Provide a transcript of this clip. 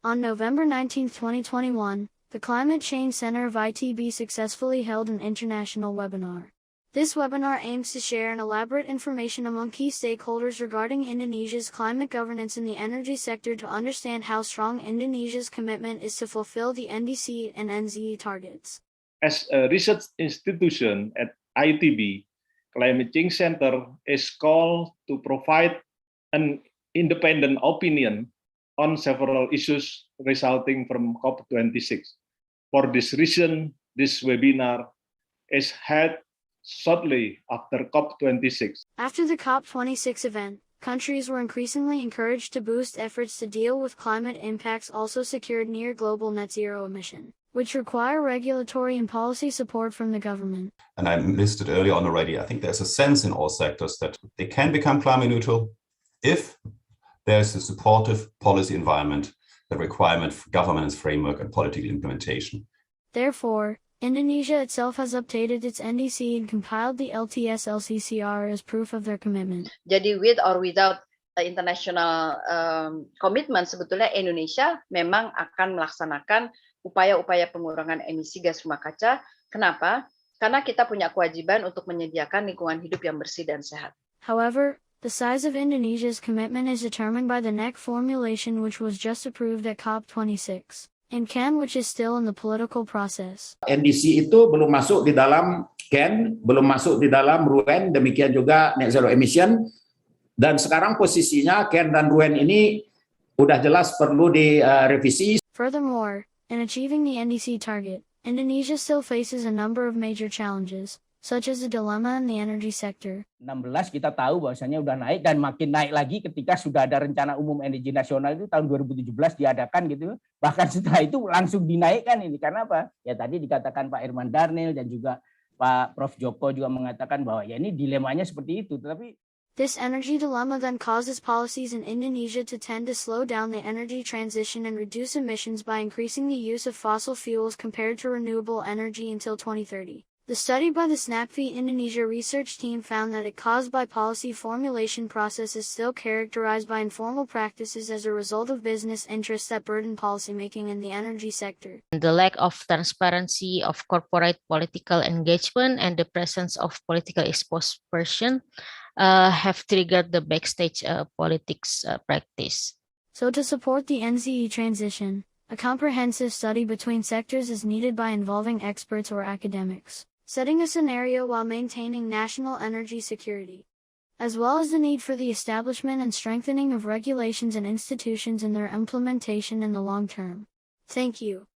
On November 19, 2021, the Climate Change Center of ITB successfully held an international webinar. This webinar aims to share and elaborate information among key stakeholders regarding Indonesia's climate governance in the energy sector to understand how strong Indonesia's commitment is to fulfill the NDC and NZE targets. As a research institution at ITB, Climate Change Center is called to provide an independent opinion on several issues resulting from COP26. For this reason, this webinar is held shortly after COP26. After the COP26 event, countries were increasingly encouraged to boost efforts to deal with climate impacts also secured near global net zero emission, which require regulatory and policy support from the government. And I listed earlier on already, I think there's a sense in all sectors that they can become climate neutral if there's a supportive policy environment, the requirement for governance framework and political implementation. Therefore, Indonesia itself has updated its NDC and compiled the LTS-LCCR as proof of their commitment. Jadi with or without international commitment, sebetulnya Indonesia memang akan melaksanakan upaya-upaya pengurangan emisi gas rumah kaca. Kenapa? Karena kita punya kewajiban untuk menyediakan lingkungan hidup yang bersih dan sehat. However, the size of Indonesia's commitment is determined by the NEC formulation, which was just approved at COP26, and CAN, which is still in the political process. NDC itu belum masuk di dalam CAN, belum masuk di dalam RUEN, demikian juga net zero emission. Dan sekarang posisinya CAN dan RUEN ini udah jelas perlu direvisi. Furthermore, in achieving the NDC target, Indonesia still faces a number of major challenges, such as the dilemma in the energy sector. 16 kita tahu bahwasanya udah naik dan makin naik lagi ketika sudah ada rencana umum energi nasional itu tahun 2017 diadakan gitu. Bahkan setelah itu langsung dinaikkan ini. Karena apa? Ya tadi dikatakan Pak Herman Darnil dan juga Pak Prof Joko juga mengatakan bahwa ya ini dilemanya seperti itu. Tetapi this energy dilemma then causes policies in Indonesia to tend to slow down the energy transition and reduce emissions by increasing the use of fossil fuels compared to renewable energy until 2030. The study by the SNAPFI Indonesia research team found that it caused by policy formulation process is still characterized by informal practices as a result of business interests that burden policymaking in the energy sector. The lack of transparency of corporate political engagement and the presence of political exposed person have triggered the backstage politics practice. So to support the NZE transition, a comprehensive study between sectors is needed by involving experts or academics, setting a scenario while maintaining national energy security, as well as the need for the establishment and strengthening of regulations and institutions in their implementation in the long term. Thank you.